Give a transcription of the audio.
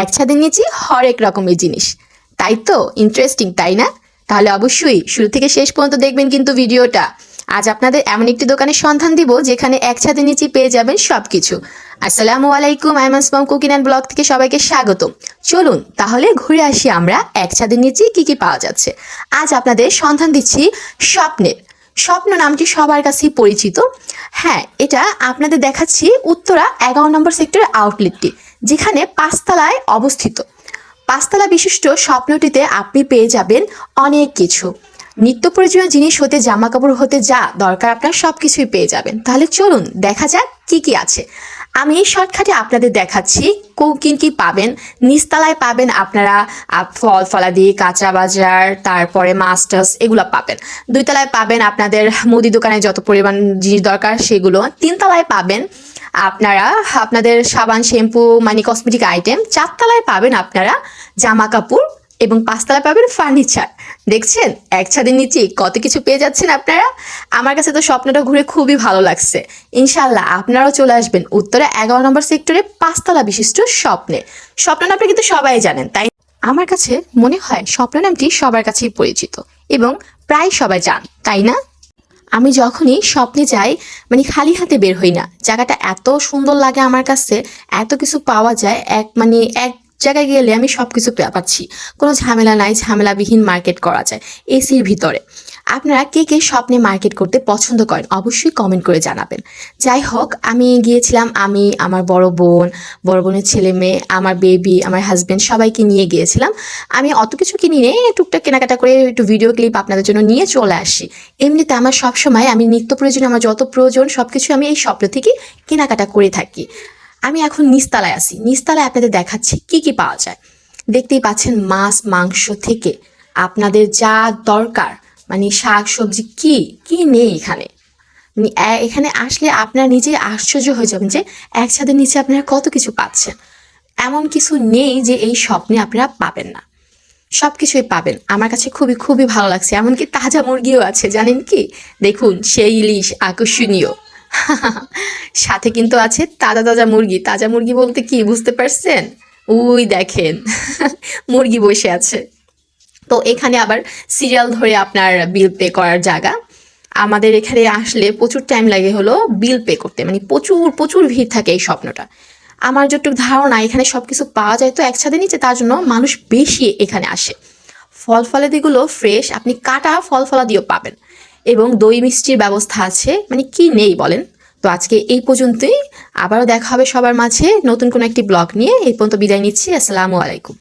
এক ছাদের নিচে হরেক রকমের জিনিস। তাই তো ইন্টারেস্টিং, তাই না? তাহলে অবশ্যই শুরু থেকে শেষ পর্যন্ত দেখবেন কিন্তু ভিডিওটা। আজ আপনাদের এমন একটি দোকানের সন্ধান দিব যেখানে এক ছাদের নিচে পেয়ে যাবেন সবকিছু। আসসালামু আলাইকুম, আইমানস মম কুকিং অ্যান্ড ব্লগ থেকে সবাইকে স্বাগত। চলুন তাহলে ঘুরে আসি আমরা এক ছাদের নিচে কি কি পাওয়া যাচ্ছে। আজ আপনাদের সন্ধান দিচ্ছি স্বপ্নের। স্বপ্ন নামটি সবার কাছেই পরিচিত। হ্যাঁ, এটা আপনাদের দেখাচ্ছি উত্তরা 11 নম্বর সেক্টরের আউটলেটটি, যেখানে 5 তলায় অবস্থিত। 5 তলা বিশিষ্ট স্বপ্নটিতে আপনি পেয়ে যাবেন অনেক কিছু। নিত্য প্রয়োজনীয় জিনিস হতে জামা কাপড় হতে যা দরকার আপনার সব কিছুই পেয়ে যাবেন। তাহলে চলুন দেখা যাক কি কি আছে। আমি শর্টকাটে আপনাদের দেখাচ্ছি কি কি পাবেন। নিচতলায় পাবেন আপনারা ফল ফলাদি, কাঁচা বাজার, তারপরে মাছ টাছ এগুলো পাবেন। 2 তলায় পাবেন আপনাদের মুদি দোকানে যত পরিমাণ জিনিস দরকার সেগুলো। 3 তলায় পাবেন আপনারা আপনাদের সাবান, শ্যাম্পু, মানে কসমেটিক আইটেম। 4 তলায় পাবেন আপনারা জামা কাপড় এবং 5 তলায় পাবেন ফার্নিচার। দেখছেন এক ছাদের নিচে কত কিছু পেয়ে যাচ্ছেন আপনারা। আমার কাছে তো স্বপ্নটা ঘুরে খুবই ভালো লাগছে। ইনশাল্লাহ আপনারাও চলে আসবেন উত্তরা 11 নম্বর সেক্টরে 5 তলা বিশিষ্ট স্বপ্নে। স্বপ্ন নামটা কিন্তু সবাই জানেন, তাই আমার কাছে মনে হয় স্বপ্ন নামটি সবার কাছেই পরিচিত এবং প্রায় সবাই জান, তাই না? আমি যখনই স্বপ্নে যাই মানে খালি হাতে বের হই না। জায়গাটা এত সুন্দর লাগে আমার কাছে, এত কিছু পাওয়া যায়। এক জায়গায় গেলে আমি সব কিছু পাচ্ছি, কোনো ঝামেলা নাই, ঝামেলাবিহীন মার্কেট করা যায় এসির ভিতরে। আপনারা কে কে স্বপ্নে মার্কেট করতে পছন্দ করেন অবশ্যই কমেন্ট করে জানাবেন। যাই হোক, আমি গিয়েছিলাম, আমি আমার বড় বোনের ছেলে মেয়ে, আমার বেবি, আমার হাজব্যান্ড সবাইকে নিয়ে গিয়েছিলাম। আমি অত কিছু কিনি নেই, টুকটাক কেনাকাটা করে একটু ভিডিও ক্লিপ আপনাদের জন্য নিয়ে চলে আসি। এমনিতে আমার সবসময় আমি নিত্য প্রয়োজন, আমার যত প্রয়োজন সব কিছু আমি এই স্বপ্ন থেকে কেনাকাটা করে থাকি। আমি এখন নিচতলায় আছি। নিচতলায় আপনাদের দেখাচ্ছি কি কি পাওয়া যায়। দেখতেই পাচ্ছেন মাছ মাংস থেকে আপনাদের যা দরকার, মানে শাক সবজি কি কি নেই এখানে। এখানে আসলে আপনারা নিজেই আশ্চর্য হয়ে যাবেন যে এক ছাদের নিচে আপনারা কত কিছু পাচ্ছেন। এমন কিছু নেই যে এই স্বপ্নে আপনারা পাবেন না, সব কিছুই পাবেন। আমার কাছে খুবই খুবই ভালো লাগছে। এমনকি তাজা মুরগিও আছে, জানেন কি? দেখুন সেই ইলিশ আকর্ষণীয়। সাথে কিন্তু আছে তাজা তাজা মুরগি। তাজা মুরগি বলতে কি বুঝতে পারছেন? ওই দেখেন মুরগি বসে আছে। তো এখানে আবার সিরিয়াল ধরে আপনার বিল পে করার জায়গা। আমাদের এখানে আসলে প্রচুর টাইম লাগে হলো বিল পে করতে, মানে প্রচুর প্রচুর ভিড় থাকে এই স্বপ্নটা। আমার যতটুকু ধারণা এখানে সব কিছু পাওয়া যায় তো এক ছাদের নিচে, তার জন্য মানুষ বেশি এখানে আসে। ফল ফলাদিগুলো ফ্রেশ, আপনি কাটা ফল ফলাদিও পাবেন এবং দই মিষ্টির ব্যবস্থা আছে, মানে কি নেই বলেন। তো আজকে এই পর্যন্তই, আবারও দেখা হবে সবার মাঝে নতুন কোনো একটি ব্লগ নিয়ে। এই পর্যন্ত বিদায় নিচ্ছি। আসসালামু আলাইকুম।